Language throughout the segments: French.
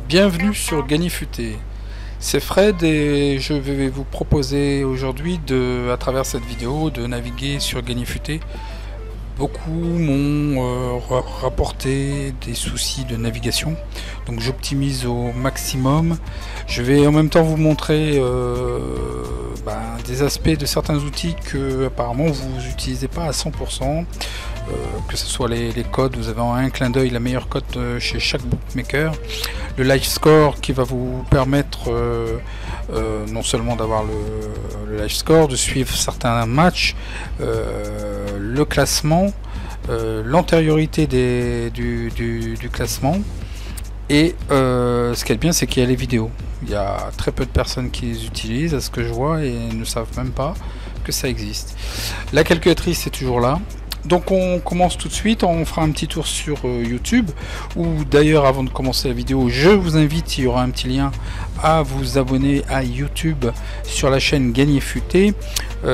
Bienvenue sur Gagnifuté. C'est Fred et je vais vous proposer aujourd'hui à travers cette vidéo de naviguer sur Gagnifuté. Beaucoup m'ont rapporté des soucis de navigation, donc j'optimise au maximum. Je vais en même temps vous montrer des aspects de certains outils que apparemment vous n'utilisez pas à 100%. Que ce soit les codes, vous avez en un clin d'œil la meilleure cote chez chaque bookmaker, le live score qui va vous permettre non seulement d'avoir le live score, de suivre certains matchs, le classement, l'antériorité du classement, et ce qui est bien, c'est qu'il y a les vidéos. Il y a très peu de personnes qui les utilisent à ce que je vois et ne savent même pas que ça existe. La calculatrice est toujours là. Donc on commence tout de suite, on fera un petit tour sur YouTube, ou d'ailleurs avant de commencer la vidéo, je vous invite, il y aura un petit lien, à vous abonner à YouTube sur la chaîne Gagnifuté.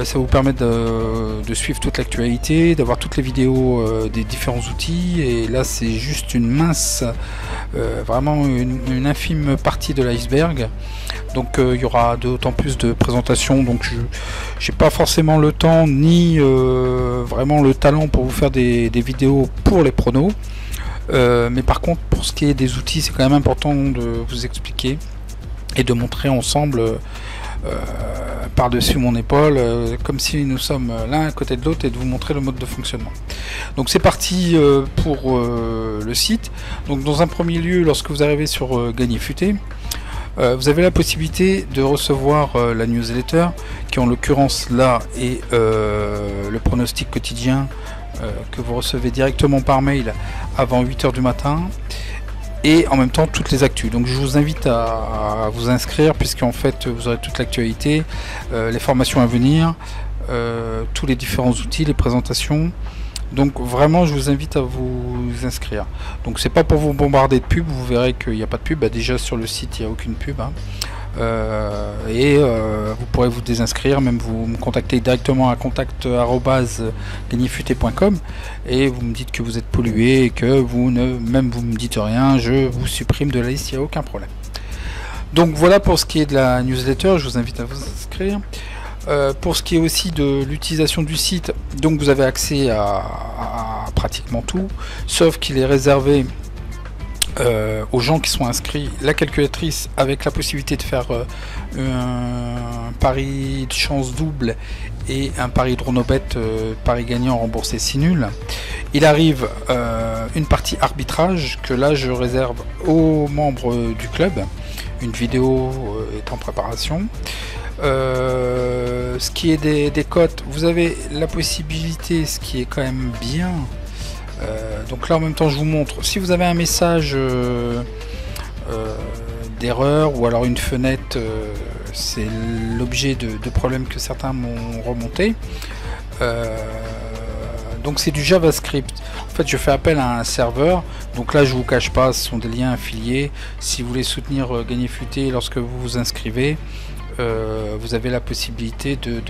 Ça vous permet de suivre toute l'actualité, d'avoir toutes les vidéos des différents outils, et là c'est juste une mince, vraiment une infime partie de l'iceberg. Donc il y aura d'autant plus de présentations, donc j'ai pas forcément le temps ni vraiment le talent pour vous faire des vidéos pour les pronos, mais par contre pour ce qui est des outils, c'est quand même important de vous expliquer et de montrer ensemble par-dessus mon épaule, comme si nous sommes l'un à côté de l'autre, et de vous montrer le mode de fonctionnement. Donc c'est parti pour le site. Donc dans un premier lieu, lorsque vous arrivez sur Gagnifuté, vous avez la possibilité de recevoir la newsletter, qui en l'occurrence là est le pronostic quotidien que vous recevez directement par mail avant 8 h du matin, et en même temps toutes les actus. Donc je vous invite à vous inscrire, puisqu'en fait vous aurez toute l'actualité, les formations à venir, tous les différents outils, les présentations. Donc vraiment je vous invite à vous inscrire. Donc c'est pas pour vous bombarder de pubs, vous verrez qu'il n'y a pas de pub, déjà sur le site il n'y a aucune pub, hein. Vous pourrez vous désinscrire, même vous me contactez directement à contact@gagnifuté.com, et vous me dites que vous êtes pollué et que vous me dites rien, je vous supprime de la liste, il n'y a aucun problème. Donc voilà pour ce qui est de la newsletter, je vous invite à vous inscrire. Pour ce qui est aussi de l'utilisation du site, donc vous avez accès à pratiquement tout, sauf qu'il est réservé aux gens qui sont inscrits, la calculatrice avec la possibilité de faire un pari de chance double et un pari dronobet, pari gagnant remboursé si nul. Il arrive une partie arbitrage que là je réserve aux membres du club. Une vidéo est en préparation. Ce qui est des cotes, vous avez la possibilité, ce qui est quand même bien. Donc là en même temps je vous montre, si vous avez un message d'erreur ou alors une fenêtre, c'est l'objet de problèmes que certains m'ont remonté. Donc c'est du JavaScript. En fait je fais appel à un serveur, donc là je vous cache pas, ce sont des liens affiliés. Si vous voulez soutenir Gagnifuté lorsque vous vous inscrivez, vous avez la possibilité de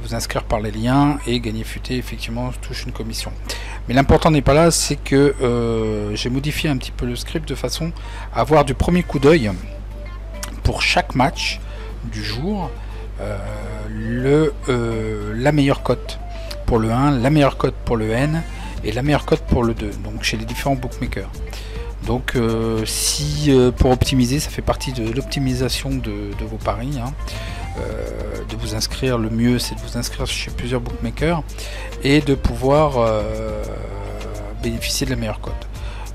vous inscrire par les liens, et Gagnifuté effectivement touche une commission. Mais l'important n'est pas là, c'est que j'ai modifié un petit peu le script de façon à avoir du premier coup d'œil pour chaque match du jour la meilleure cote pour le 1, la meilleure cote pour le N et la meilleure cote pour le 2, donc chez les différents bookmakers. Donc pour optimiser, ça fait partie de l'optimisation de vos paris, hein. De vous inscrire, le mieux c'est de vous inscrire chez plusieurs bookmakers et de pouvoir bénéficier de la meilleure cote.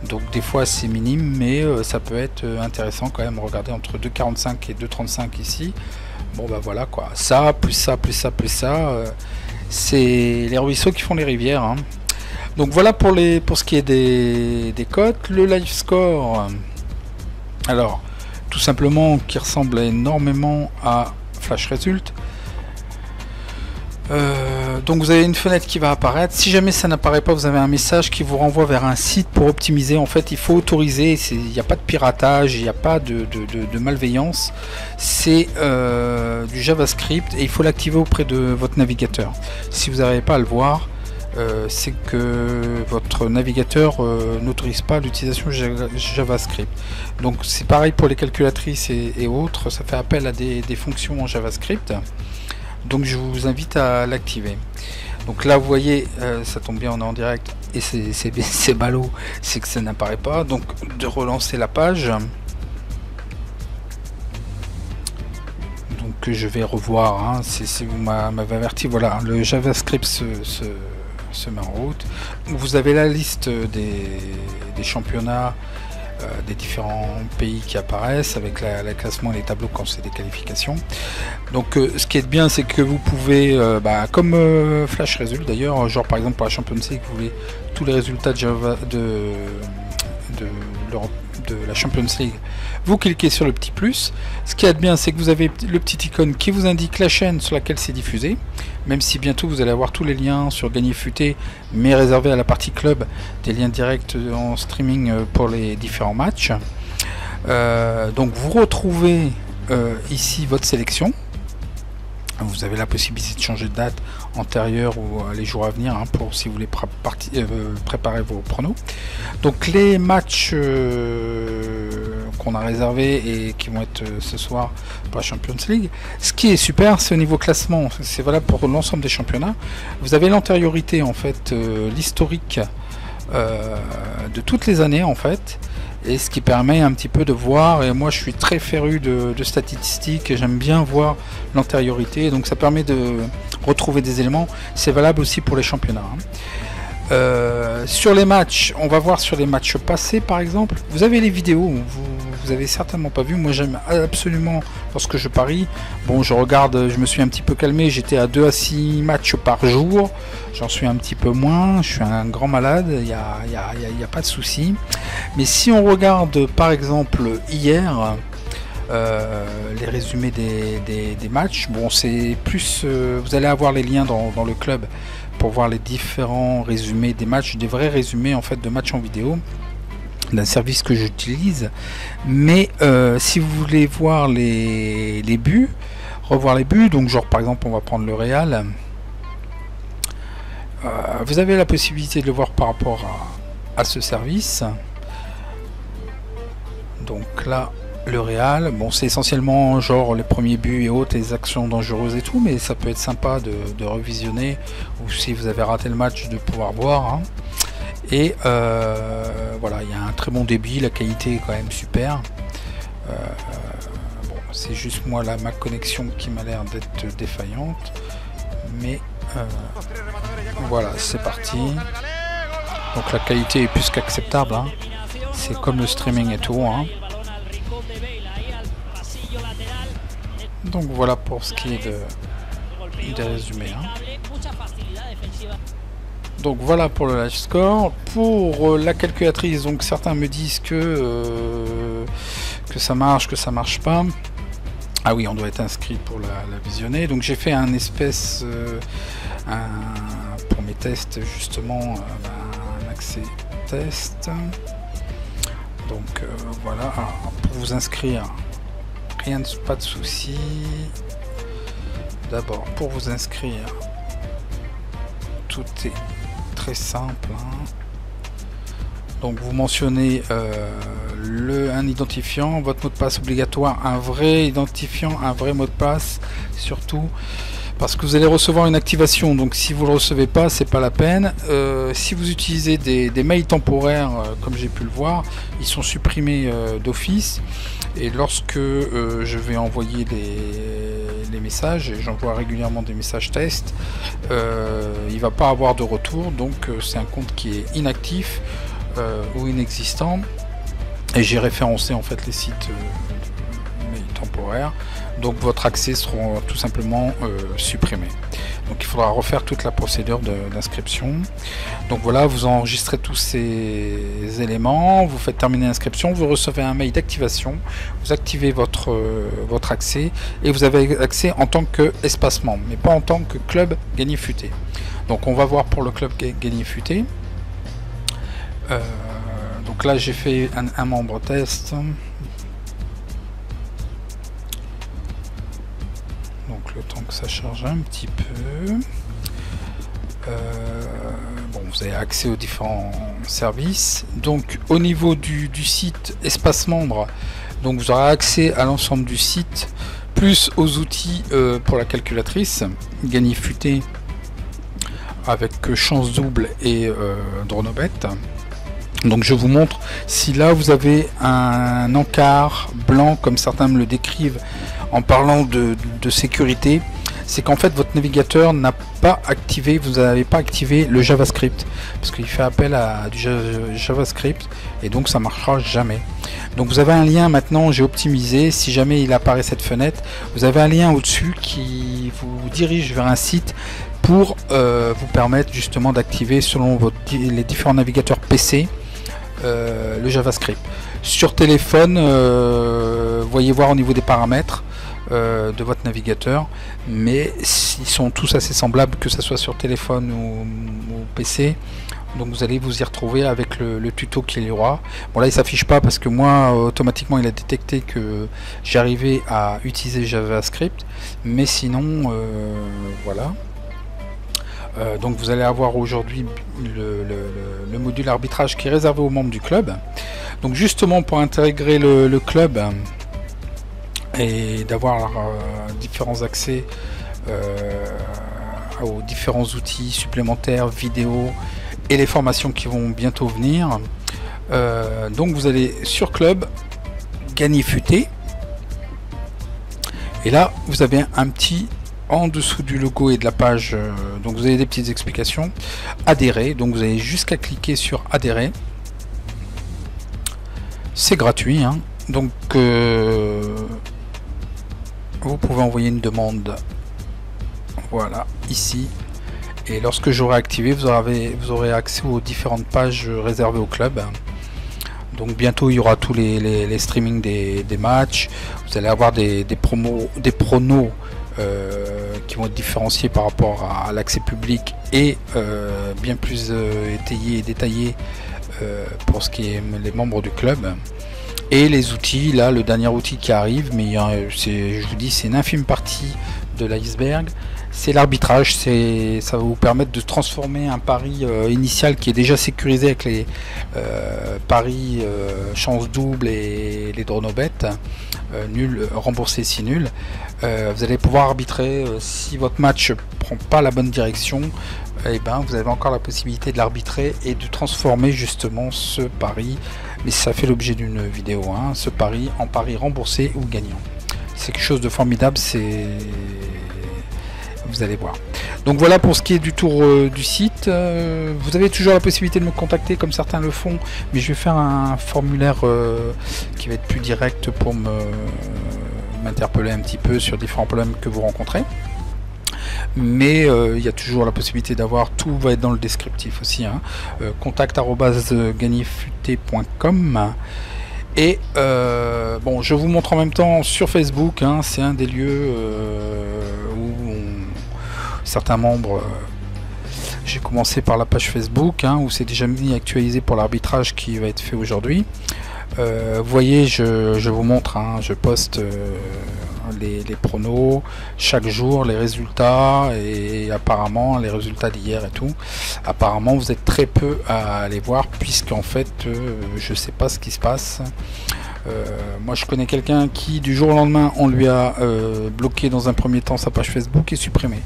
Donc des fois c'est minime, mais ça peut être intéressant quand même. Regardez, entre 2,45 et 2,35 ici, bon bah voilà quoi, ça plus ça plus ça plus ça, c'est les ruisseaux qui font les rivières, hein. Donc voilà pour ce qui est des cotes. Le live score, alors tout simplement, qui ressemble énormément à Flash Result. Donc vous avez une fenêtre qui va apparaître. Si jamais ça n'apparaît pas, vous avez un message qui vous renvoie vers un site pour optimiser. En fait il faut autoriser, il n'y a pas de piratage, il n'y a pas de malveillance, c'est du JavaScript, et il faut l'activer auprès de votre navigateur. Si vous n'arrivez pas à le voir, c'est que votre navigateur n'autorise pas l'utilisation JavaScript. Donc c'est pareil pour les calculatrices et autres, ça fait appel à des fonctions en JavaScript. Donc je vous invite à l'activer. Donc là vous voyez, ça tombe bien, on est en direct et c'est ballot, c'est que ça n'apparaît pas. Donc de relancer la page. Que je vais revoir, hein, si vous m'avez averti, voilà, le JavaScript se met en route. Vous avez la liste des championnats des différents pays qui apparaissent avec la classement et les tableaux quand c'est des qualifications. Donc ce qui est bien, c'est que vous pouvez, comme Flash Result d'ailleurs, genre par exemple pour la Champions League, vous voulez tous les résultats de la Champions League, vous cliquez sur le petit plus. Ce qui est bien, c'est que vous avez le petit icône qui vous indique la chaîne sur laquelle c'est diffusé, même si bientôt vous allez avoir tous les liens sur Gagnifuté, mais réservé à la partie club, des liens directs en streaming pour les différents matchs. Donc vous retrouvez ici votre sélection. Vous avez la possibilité de changer de date antérieure ou les jours à venir, hein, pour si vous voulez préparer vos pronos. Donc les matchs qu'on a réservés et qui vont être ce soir pour la Champions League. Ce qui est super, c'est au niveau classement, c'est valable pour l'ensemble des championnats. Vous avez l'antériorité, en fait, l'historique de toutes les années, en fait. Et ce qui permet un petit peu de voir, et moi je suis très féru de statistiques, j'aime bien voir l'antériorité, donc ça permet de retrouver des éléments. C'est valable aussi pour les championnats, hein. Sur les matchs, on va voir sur les matchs passés par exemple, vous avez les vidéos, vous avez certainement pas vu, moi j'aime absolument lorsque je parie, bon je regarde, je me suis un petit peu calmé, j'étais à 2 à 6 matchs par jour, j'en suis un petit peu moins, je suis un grand malade, il n'y a pas de souci, mais si on regarde par exemple hier, les résumés des matchs, bon c'est plus, vous allez avoir les liens dans le club pour voir les différents résumés des matchs, des vrais résumés en fait de matchs en vidéo d'un service que j'utilise. Mais si vous voulez voir les buts, revoir les buts, donc genre par exemple on va prendre le Real, vous avez la possibilité de le voir par rapport à ce service. Donc là le Real, bon c'est essentiellement genre les premiers buts et autres, les actions dangereuses et tout, mais ça peut être sympa de revisionner, ou si vous avez raté le match de pouvoir voir, hein. Et voilà, il y a un très bon débit, la qualité est quand même super. Bon, c'est juste moi là, ma connexion qui m'a l'air d'être défaillante, mais voilà, c'est parti. Donc la qualité est plus qu'acceptable, hein. C'est comme le streaming et tout, hein. Donc voilà pour ce qui est des résumés, hein. Donc voilà pour le live score. Pour la calculatrice, donc certains me disent que ça marche, que ça marche pas. Ah oui, on doit être inscrit pour la visionner. Donc j'ai fait un espèce pour mes tests justement, un accès test. Donc voilà, alors, pour vous inscrire, pas de souci. D'abord, pour vous inscrire, tout est très simple, hein. Donc vous mentionnez un identifiant, votre mot de passe obligatoire, un vrai identifiant, un vrai mot de passe, surtout parce que vous allez recevoir une activation, donc si vous ne le recevez pas, c'est pas la peine. Si vous utilisez des mails temporaires, comme j'ai pu le voir, ils sont supprimés d'office, et lorsque je vais envoyer les messages, et j'envoie régulièrement des messages test, il va pas avoir de retour, donc c'est un compte qui est inactif ou inexistant, et j'ai référencé en fait les sites mails temporaires, donc votre accès sera tout simplement supprimé. Donc il faudra refaire toute la procédure d'inscription. Donc voilà, vous enregistrez tous ces éléments, vous faites terminer l'inscription, vous recevez un mail d'activation, vous activez votre accès, et vous avez accès en tant que espacement, mais pas en tant que club Gagnifuté. Donc on va voir pour le club Gagnifuté. Donc là j'ai fait un membre test. Donc le temps que ça charge un petit peu. Bon, vous avez accès aux différents services. Donc au niveau du site espace membre, donc vous aurez accès à l'ensemble du site, plus aux outils pour la calculatrice, Gagnifuté avec chance double et Dronobet. Donc je vous montre, si là vous avez un encart blanc comme certains me le décrivent en parlant de sécurité, c'est qu'en fait votre navigateur n'a pas activé, vous n'avez pas activé le JavaScript, parce qu'il fait appel à du JavaScript et donc ça marchera jamais. Donc vous avez un lien maintenant, j'ai optimisé, si jamais il apparaît cette fenêtre, vous avez un lien au-dessus qui vous dirige vers un site pour vous permettre justement d'activer selon les différents navigateurs PC le JavaScript. Sur téléphone, voyez voir au niveau des paramètres de votre navigateur, mais ils sont tous assez semblables, que ce soit sur téléphone ou PC. Donc vous allez vous y retrouver avec le tuto qu'il y aura. Bon là il s'affiche pas parce que moi automatiquement il a détecté que j'arrivais à utiliser JavaScript, mais sinon voilà. Donc vous allez avoir aujourd'hui le module arbitrage qui est réservé aux membres du club. Donc justement pour intégrer le club et d'avoir différents accès aux différents outils supplémentaires, vidéos et les formations qui vont bientôt venir. Donc vous allez sur club, Gagnifuté, et là vous avez un petit en dessous du logo et de la page, donc vous avez des petites explications. Adhérer, donc vous avez juste qu'à cliquer sur adhérer. C'est gratuit, hein. Donc vous pouvez envoyer une demande, voilà, ici. Et lorsque j'aurai activé, vous aurez accès aux différentes pages réservées au club. Donc bientôt il y aura tous les streamings des matchs. Vous allez avoir des pronos qui vont être différenciés par rapport à l'accès public et bien plus étayés et détaillés pour ce qui est les membres du club. Et les outils, là le dernier outil qui arrive, mais je vous dis c'est une infime partie de l'iceberg, c'est l'arbitrage. Ça va vous permettre de transformer un pari initial qui est déjà sécurisé avec les paris chance double et les Dronobet, nul remboursé si nul. Vous allez pouvoir arbitrer si votre match prend pas la bonne direction, et ben vous avez encore la possibilité de l'arbitrer et de transformer justement ce pari, mais ça fait l'objet d'une vidéo, hein, ce pari en pari remboursé ou gagnant. C'est quelque chose de formidable, vous allez voir. Donc voilà pour ce qui est du tour du site. Vous avez toujours la possibilité de me contacter comme certains le font, mais je vais faire un formulaire qui va être plus direct pour m'interpeller un petit peu sur différents problèmes que vous rencontrez. Mais il y a toujours la possibilité d'avoir, tout va être dans le descriptif aussi, hein. contact@gagnifuté.com. Et bon, je vous montre en même temps sur Facebook, hein, c'est un des lieux où certains membres, j'ai commencé par la page Facebook, hein, où c'est déjà mis actualisé pour l'arbitrage qui va être fait aujourd'hui. Vous voyez, je vous montre, hein, je poste les pronos chaque jour, les résultats, et apparemment les résultats d'hier et tout. Apparemment vous êtes très peu à les voir, puisqu'en fait je sais pas ce qui se passe. Moi je connais quelqu'un qui du jour au lendemain on lui a bloqué dans un premier temps sa page Facebook et supprimé.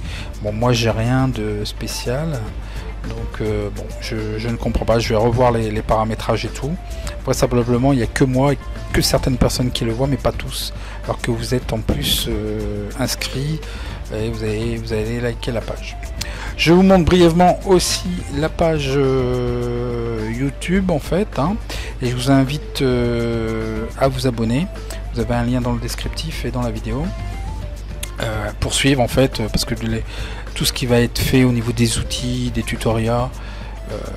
Bon, moi j'ai rien de spécial, donc bon, je ne comprends pas. Je vais revoir les paramétrages et tout. Vraisemblablement il n'y a que moi et que certaines personnes qui le voient, mais pas tous, alors que vous êtes en plus inscrit et vous allez liker la page. Je vous montre brièvement aussi la page YouTube en fait, hein, et je vous invite à vous abonner. Vous avez un lien dans le descriptif et dans la vidéo pour suivre en fait, parce que tout ce qui va être fait au niveau des outils, des tutoriels,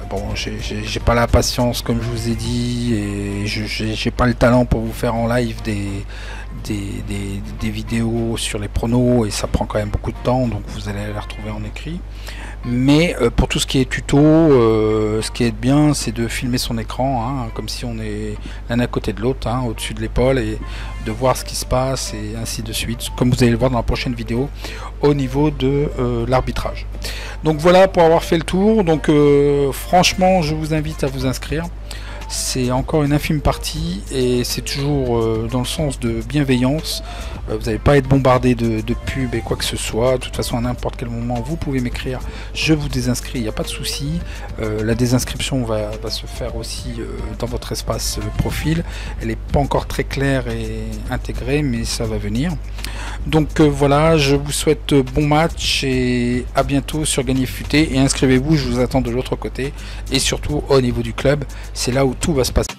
bon, j'ai pas la patience comme je vous ai dit, et j'ai pas le talent pour vous faire en live des vidéos sur les pronos, et ça prend quand même beaucoup de temps, donc vous allez la retrouver en écrit. Mais pour tout ce qui est tuto, ce qui est bien, c'est de filmer son écran, hein, comme si on est l'un à côté de l'autre, hein, au-dessus de l'épaule, et de voir ce qui se passe, et ainsi de suite, comme vous allez le voir dans la prochaine vidéo, au niveau de l'arbitrage. Donc voilà pour avoir fait le tour. Donc franchement, je vous invite à vous inscrire. C'est encore une infime partie et c'est toujours dans le sens de bienveillance. Vous n'allez pas être bombardé de pubs et quoi que ce soit. De toute façon, à n'importe quel moment, vous pouvez m'écrire, je vous désinscris, il n'y a pas de souci. La désinscription va se faire aussi dans votre espace profil. Elle n'est pas encore très claire et intégrée, mais ça va venir. Donc voilà, je vous souhaite bon match et à bientôt sur Gagner Futé. Et inscrivez-vous, je vous attends de l'autre côté. Et surtout au niveau du club, c'est là où tout va se passer.